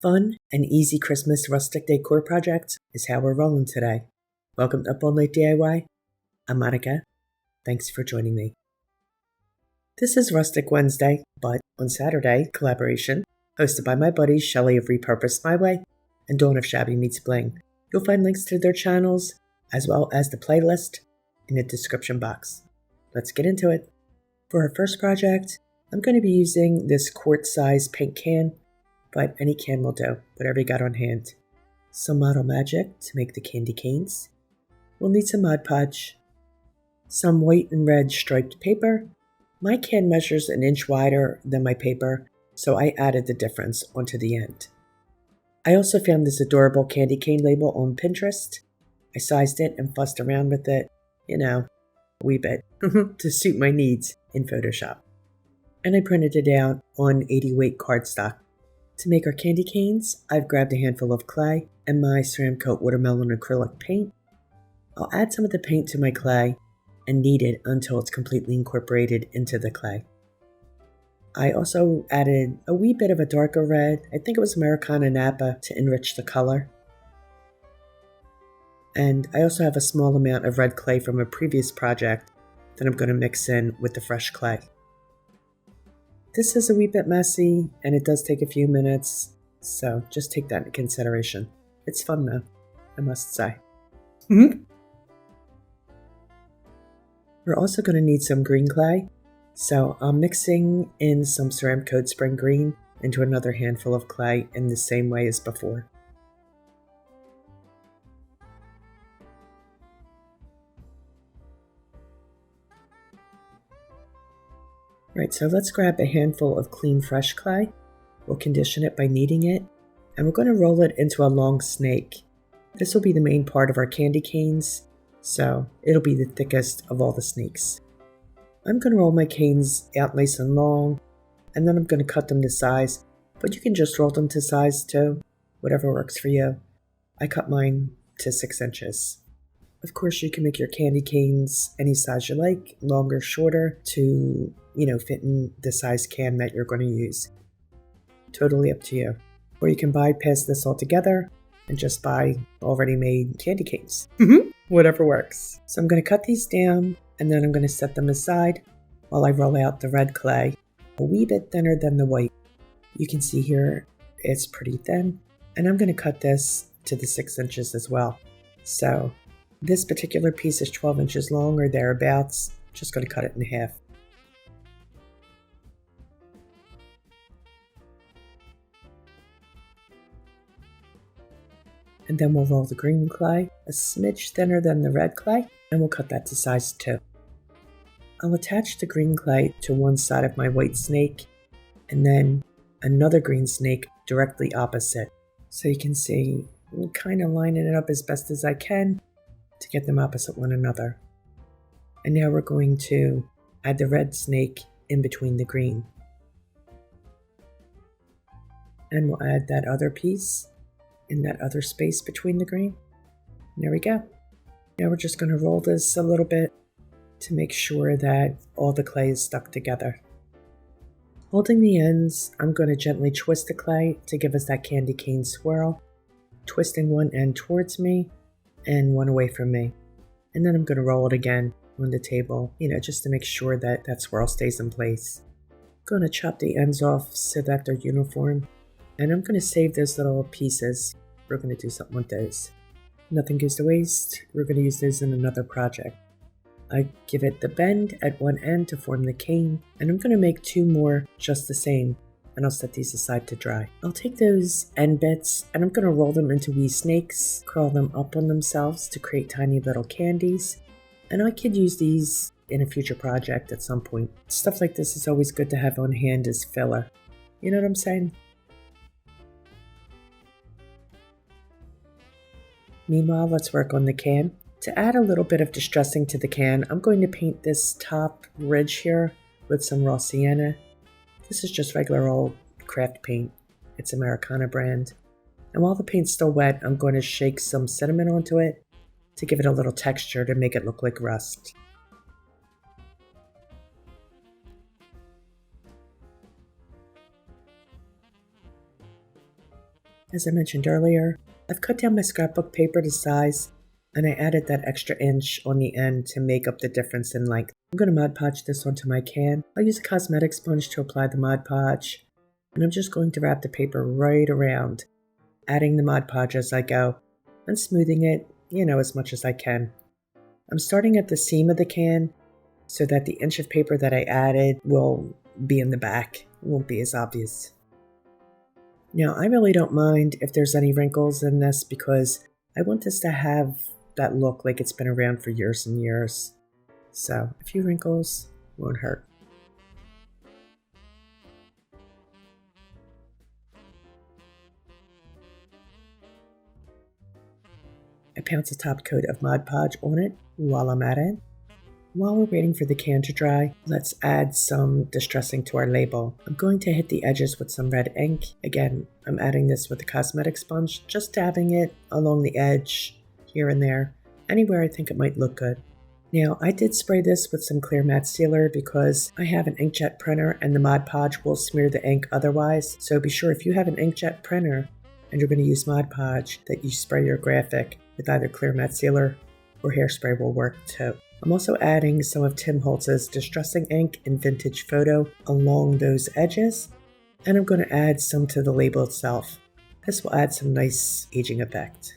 Fun and easy Christmas rustic decor projects is how we're rolling today. Welcome to Up All Night DIY. I'm Monica. Thanks for joining me. This is Rustic Wednesday, but on Saturday, collaboration, hosted by my buddies Shelly of Repurposed My Way and Dawn of Shabby Meets Bling. You'll find links to their channels, as well as the playlist, in the description box. Let's get into it. For our first project, I'm going to be using this quart size paint can, but any can will do, whatever you got on hand. Some Model Magic to make the candy canes. We'll need some Mod Podge, some white and red striped paper. My can measures an inch wider than my paper, so I added the difference onto the end. I also found this adorable candy cane label on Pinterest. I sized it and fussed around with it, a wee bit, to suit my needs in Photoshop. And I printed it out on 80 weight cardstock. To make our candy canes, I've grabbed a handful of clay and my Ceramcoat watermelon acrylic paint. I'll add some of the paint to my clay and knead it until it's completely incorporated into the clay. I also added a wee bit of a darker red, I think it was Americana Napa, to enrich the color. And I also have a small amount of red clay from a previous project that I'm going to mix in with the fresh clay. This is a wee bit messy, and it does take a few minutes, so just take that into consideration. It's fun though, I must say. We're also going to need some green clay, so I'm mixing in some Ceramcoat Spring Green into another handful of clay in the same way as before. Right, so let's grab a handful of clean fresh clay. We'll condition it by kneading it, and we're going to roll it into a long snake. This will be the main part of our candy canes, so it'll be the thickest of all the snakes. I'm going to roll my canes out nice and long, and then I'm going to cut them to size, but you can just roll them to size too, whatever works for you. I cut mine to 6 inches. Of course, you can make your candy canes any size you like, longer, shorter, to fit in the size can that you're going to use. Totally up to you. Or you can bypass this altogether and just buy already made candy canes. Whatever works. So I'm going to cut these down and then I'm going to set them aside while I roll out the red clay, a wee bit thinner than the white. You can see here it's pretty thin, and I'm going to cut this to the 6 inches as well. So this particular piece is 12 inches long or thereabouts. Just going to cut it in half. And then we'll roll the green clay a smidge thinner than the red clay, and we'll cut that to size 2. I'll attach the green clay to one side of my white snake, and then another green snake directly opposite. So you can see I'm kind of lining it up as best as I can to get them opposite one another. And now we're going to add the red snake in between the green. And we'll add that other piece in that other space between the green. There we go. Now we're just going to roll this a little bit to make sure that all the clay is stuck together. Holding the ends, I'm going to gently twist the clay to give us that candy cane swirl, twisting one end towards me and one away from me. And then I'm going to roll it again on the table, just to make sure that that swirl stays in place. I'm going to chop the ends off so that they're uniform. And I'm going to save those little pieces. We're going to do something with those. Nothing goes to waste. We're going to use those in another project. I give it the bend at one end to form the cane, and I'm going to make 2 more just the same, and I'll set these aside to dry. I'll take those end bits, and I'm going to roll them into wee snakes, curl them up on themselves to create tiny little candies, and I could use these in a future project at some point. Stuff like this is always good to have on hand as filler. You know what I'm saying? Meanwhile, let's work on the can. To add a little bit of distressing to the can, I'm going to paint this top ridge here with some raw sienna. This is just regular old craft paint. It's Americana brand. And while the paint's still wet, I'm going to shake some cinnamon onto it to give it a little texture to make it look like rust. As I mentioned earlier, I've cut down my scrapbook paper to size, and I added that extra inch on the end to make up the difference in length. I'm going to Mod Podge this onto my can. I'll use a cosmetic sponge to apply the Mod Podge, and I'm just going to wrap the paper right around, adding the Mod Podge as I go, and smoothing it, as much as I can. I'm starting at the seam of the can so that the inch of paper that I added will be in the back. It won't be as obvious. Now, I really don't mind if there's any wrinkles in this because I want this to have that look like it's been around for years and years. So, a few wrinkles won't hurt. I pounce a top coat of Mod Podge on it while I'm at it. While we're waiting for the can to dry, let's add some distressing to our label. I'm going to hit the edges with some red ink. Again, I'm adding this with a cosmetic sponge, just dabbing it along the edge, here and there, anywhere I think it might look good. Now, I did spray this with some clear matte sealer because I have an inkjet printer and the Mod Podge will smear the ink otherwise. So be sure if you have an inkjet printer and you're going to use Mod Podge that you spray your graphic with either clear matte sealer or hairspray will work too. I'm also adding some of Tim Holtz's Distressing Ink in Vintage Photo along those edges, and I'm going to add some to the label itself. This will add some nice aging effect.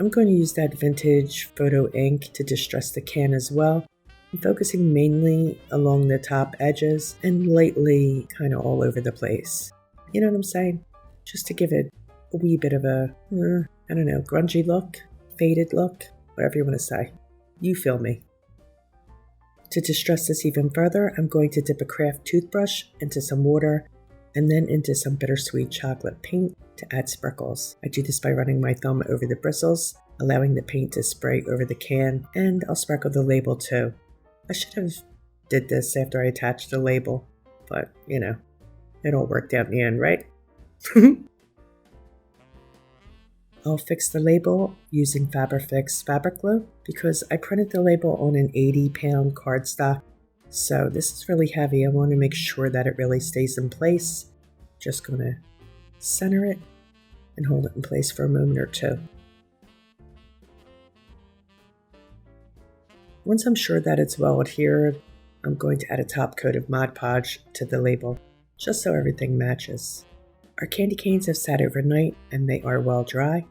I'm going to use that Vintage Photo ink to distress the can as well. I'm focusing mainly along the top edges and lightly kind of all over the place. You know what I'm saying? Just to give it a wee bit of a, grungy look, faded look, whatever you want to say. You feel me. To distress this even further, I'm going to dip a craft toothbrush into some water and then into some Bittersweet chocolate paint to add sprinkles. I do this by running my thumb over the bristles, allowing the paint to spray over the can, and I'll sprinkle the label too. I should have did this after I attached the label, but it all worked out in the end, right? I'll fix the label using FabriFix Fabric Glue because I printed the label on an 80-pound cardstock. So this is really heavy. I want to make sure that it really stays in place. Just going to center it and hold it in place for a moment or two. Once I'm sure that it's well adhered, I'm going to add a top coat of Mod Podge to the label, just so everything matches. Our candy canes have sat overnight and they are well dry.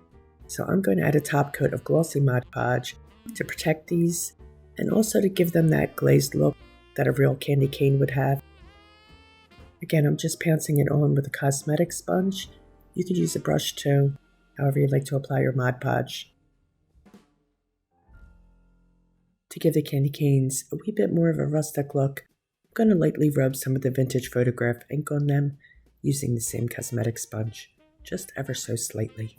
So I'm going to add a top coat of Glossy Mod Podge to protect these and also to give them that glazed look that a real candy cane would have. Again, I'm just pouncing it on with a cosmetic sponge. You could use a brush too, however you'd like to apply your Mod Podge. To give the candy canes a wee bit more of a rustic look, I'm going to lightly rub some of the vintage photograph ink on them using the same cosmetic sponge, just ever so slightly.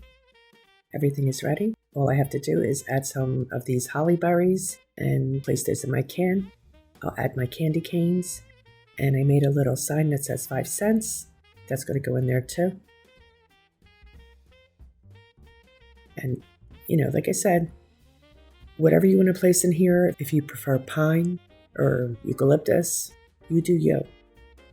Everything is ready. All I have to do is add some of these holly berries and place those in my can. I'll add my candy canes, and I made a little sign that says 5 cents. That's going to go in there too. And, like I said, whatever you want to place in here, if you prefer pine or eucalyptus, you do you.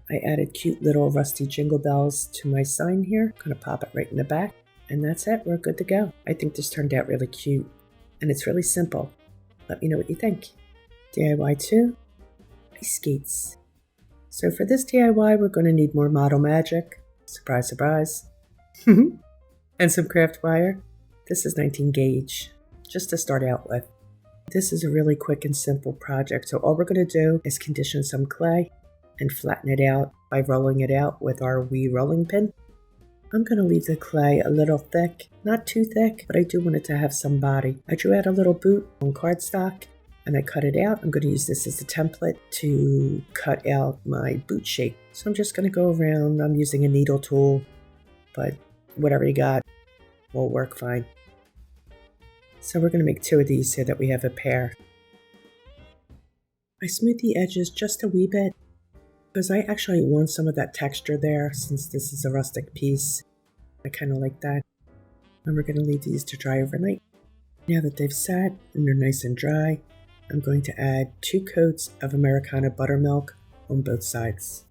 I added cute little rusty Jingle Bells to my sign here. Going to pop it right in the back. And that's it, we're good to go. I think this turned out really cute, and it's really simple. Let me know what you think. DIY too? Ice skates. So for this DIY, we're going to need more model magic. Surprise, surprise. And some craft wire. This is 19 gauge, just to start out with. This is a really quick and simple project, so all we're going to do is condition some clay and flatten it out by rolling it out with our wee rolling pin. I'm going to leave the clay a little thick, not too thick, but I do want it to have some body. I drew out a little boot on cardstock and I cut it out. I'm going to use this as a template to cut out my boot shape. So I'm just going to go around. I'm using a needle tool, but whatever you got will work fine. So we're going to make 2 of these so that we have a pair. I smooth the edges just a wee bit, because I actually want some of that texture there since this is a rustic piece. I kind of like that. And we're going to leave these to dry overnight. Now that they've sat and they're nice and dry, I'm going to add 2 coats of Americana Buttermilk on both sides.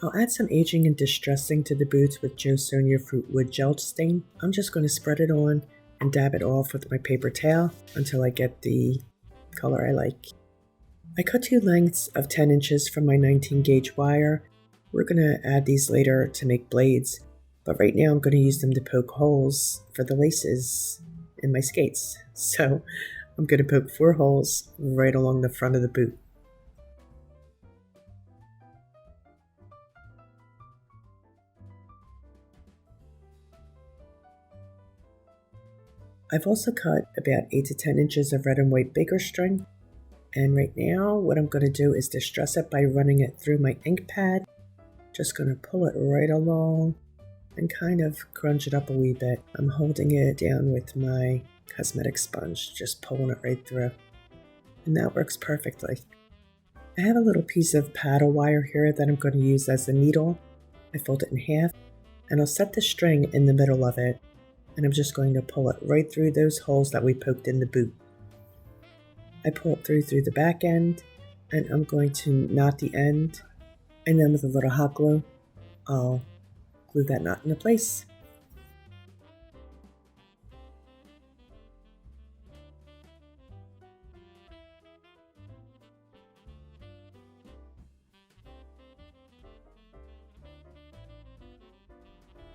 I'll add some aging and distressing to the boots with Josonia Fruit Wood Gel Stain. I'm just going to spread it on and dab it off with my paper towel until I get the color I like. I cut 2 lengths of 10 inches from my 19 gauge wire. We're going to add these later to make blades, but right now I'm going to use them to poke holes for the laces in my skates. So I'm going to poke 4 holes right along the front of the boot. I've also cut about 8 to 10 inches of red and white bigger string, and right now what I'm going to do is distress it by running it through my ink pad. Just going to pull it right along and kind of crunch it up a wee bit. I'm holding it down with my cosmetic sponge, just pulling it right through, and that works perfectly. I have a little piece of paddle wire here that I'm going to use as a needle. I fold it in half, and I'll set the string in the middle of it, and I'm just going to pull it right through those holes that we poked in the boot. I pull it through the back end, and I'm going to knot the end, and then with a little hot glue, I'll glue that knot into place.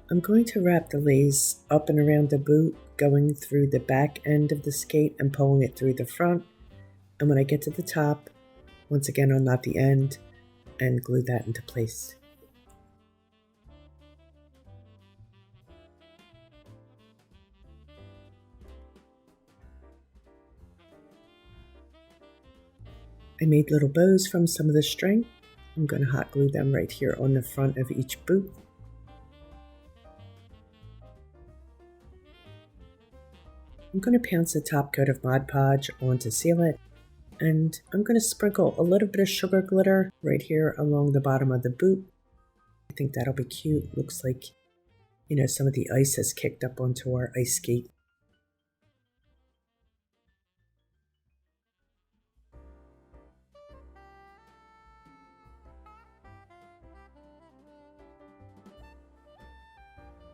I'm going to wrap the lace up and around the boot, going through the back end of the skate and pulling it through the front. And when I get to the top, once again I'll knot the end and glue that into place. I made little bows from some of the string. I'm going to hot glue them right here on the front of each boot. I'm going to pounce a top coat of Mod Podge on to seal it, and I'm going to sprinkle a little bit of sugar glitter right here along the bottom of the boot. I think that'll be cute. Looks like, some of the ice has kicked up onto our ice skate.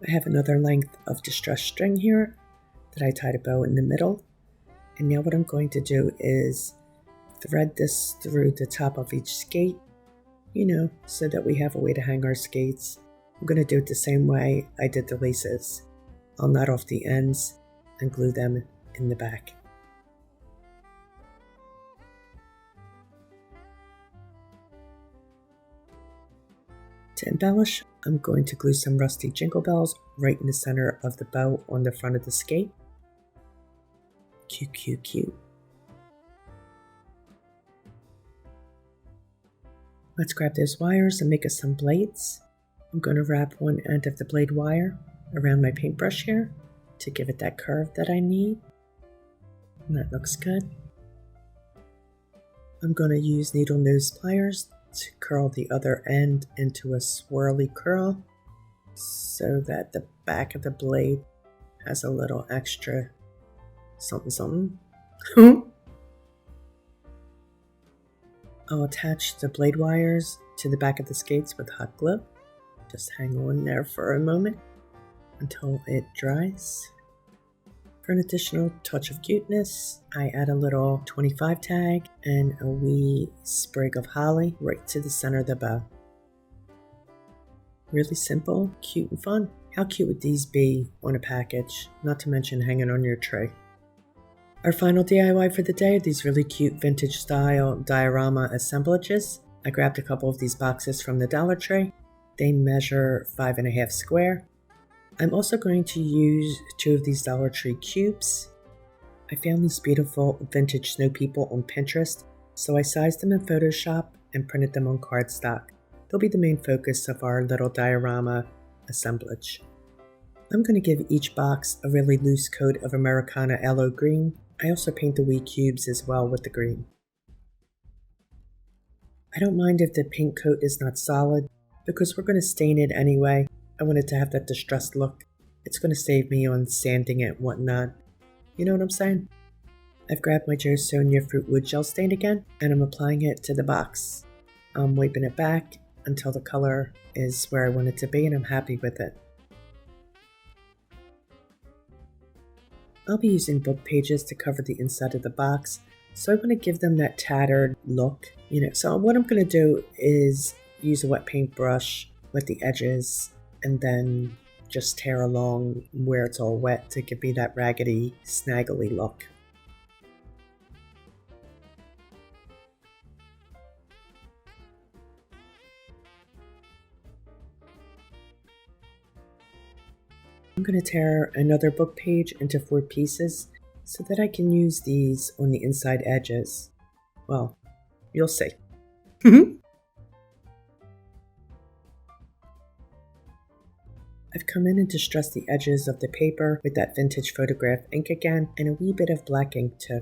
I have another length of distressed string here that I tied a bow in the middle. And now what I'm going to do is thread this through the top of each skate, so that we have a way to hang our skates. I'm going to do it the same way I did the laces. I'll knot off the ends and glue them in the back. To embellish, I'm going to glue some rusty Jingle Bells right in the center of the bow on the front of the skate. Cute, cute, cute. Let's grab those wires and make us some blades. I'm going to wrap one end of the blade wire around my paintbrush here to give it that curve that I need. And that looks good. I'm going to use needle nose pliers to curl the other end into a swirly curl so that the back of the blade has a little extra something. I'll attach the blade wires to the back of the skates with hot glue. Just hang on there for a moment until it dries. For an additional touch of cuteness, I add a little 25 tag and a wee sprig of holly right to the center of the bow. Really simple, cute, and fun. How cute would these be on a package, not to mention hanging on your tray? Our final DIY for the day are these really cute vintage style diorama assemblages. I grabbed a couple of these boxes from the Dollar Tree. They measure 5.5 square. I'm also going to use 2 of these Dollar Tree cubes. I found these beautiful vintage snow people on Pinterest, so I sized them in Photoshop and printed them on cardstock. They'll be the main focus of our little diorama assemblage. I'm going to give each box a really loose coat of Americana aloe green. I also paint the wee cubes as well with the green. I don't mind if the paint coat is not solid, because we're going to stain it anyway. I want it to have that distressed look. It's going to save me on sanding it and whatnot. You know what I'm saying? I've grabbed my Josonia Fruit Wood Gel Stain again, and I'm applying it to the box. I'm wiping it back until the color is where I want it to be and I'm happy with it. I'll be using book pages to cover the inside of the box, so I want to give them that tattered look. So what I'm going to do is use a wet paintbrush, wet the edges, and then just tear along where it's all wet to give me that raggedy, snaggly look. I'm going to tear another book page into 4 pieces so that I can use these on the inside edges. Well, you'll see. I've come in and distressed the edges of the paper with that vintage photograph ink again and a wee bit of black ink too.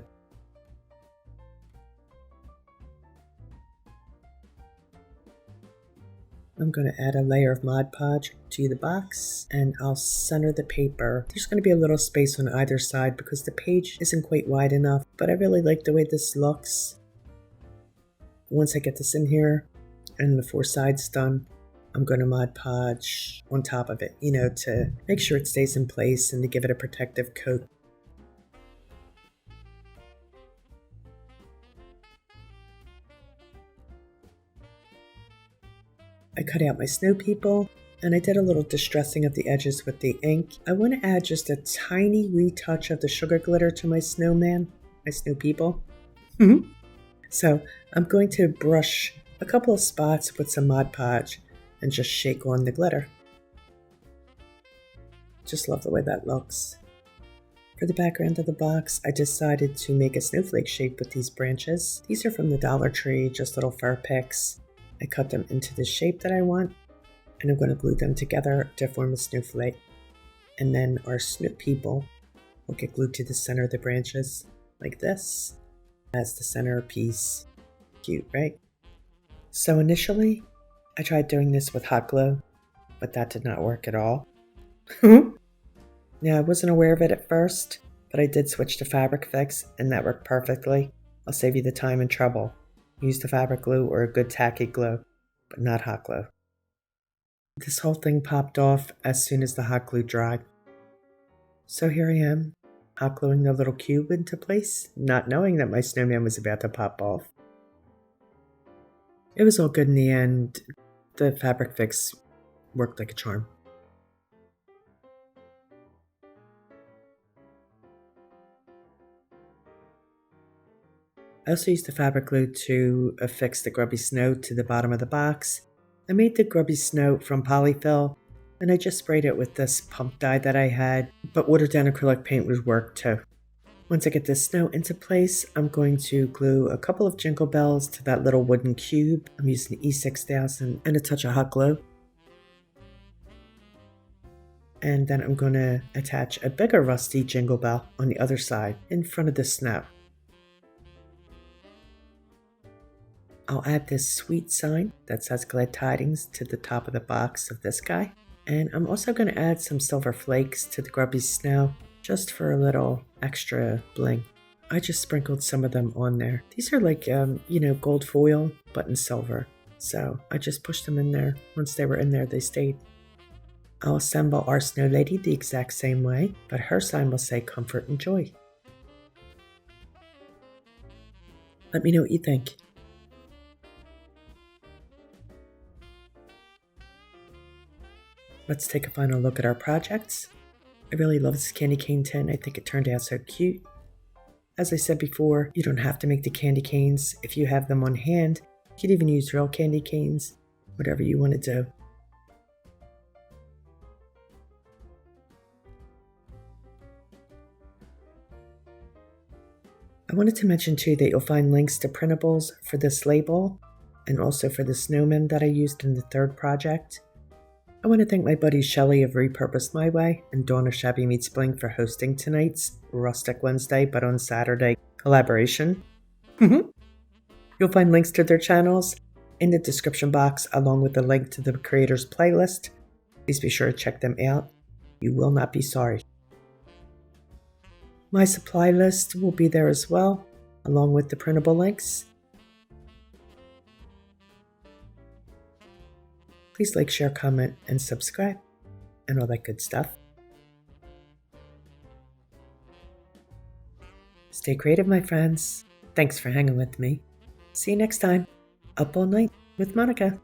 I'm going to add a layer of Mod Podge to the box and I'll center the paper. There's going to be a little space on either side because the page isn't quite wide enough, but I really like the way this looks. Once I get this in here and the 4 sides done, I'm going to Mod Podge on top of it, to make sure it stays in place and to give it a protective coat. I cut out my snow people and I did a little distressing of the edges with the ink. I want to add just a tiny wee touch of the sugar glitter to my snowman, my snow people. So I'm going to brush a couple of spots with some Mod Podge and just shake on the glitter. Just love the way that looks. For the background of the box, I decided to make a snowflake shape with these branches. These are from the Dollar Tree, just little fur picks. I cut them into the shape that I want, and I'm going to glue them together to form a snowflake. And then our snow people will get glued to the center of the branches, like this, as the center piece. Cute, right? So initially, I tried doing this with hot glue, but that did not work at all. Now, I wasn't aware of it at first, but I did switch to FabriFix, and that worked perfectly. I'll save you the time and trouble. Use the fabric glue or a good tacky glue, but not hot glue. This whole thing popped off as soon as the hot glue dried. So here I am, hot gluing the little cube into place, not knowing that my snowman was about to pop off. It was all good in the end. The FabriFix worked like a charm. I also used the fabric glue to affix the grubby snow to the bottom of the box. I made the grubby snow from polyfill, and I just sprayed it with this pump dye that I had, but watered down acrylic paint would work too. Once I get this snow into place, I'm going to glue a couple of Jingle Bells to that little wooden cube. I'm using E6000 and a touch of hot glue. And then I'm going to attach a bigger rusty Jingle Bell on the other side in front of the snow. I'll add this sweet sign that says Glad Tidings to the top of the box of this guy. And I'm also going to add some silver flakes to the grubby snow just for a little extra bling. I just sprinkled some of them on there. These are like, gold foil, but in silver. So I just pushed them in there. Once they were in there, they stayed. I'll assemble our snow lady the exact same way, but her sign will say comfort and joy. Let me know what you think. Let's take a final look at our projects. I really love this candy cane tin. I think it turned out so cute. As I said before, you don't have to make the candy canes. If you have them on hand, you could even use real candy canes, whatever you want to do. I wanted to mention too that you'll find links to printables for this label and also for the snowmen that I used in the third project. I want to thank my buddy Shelly of Repurposed My Way and Dawn of Shabby Meets Bling for hosting tonight's Rustic Wednesday, but on Saturday collaboration. You'll find links to their channels in the description box along with the link to the creators playlist. Please be sure to check them out. You will not be sorry. My supply list will be there as well, along with the printable links. Please like, share, comment, and subscribe, and all that good stuff. Stay creative, my friends. Thanks for hanging with me. See you next time. Up all night with Monica.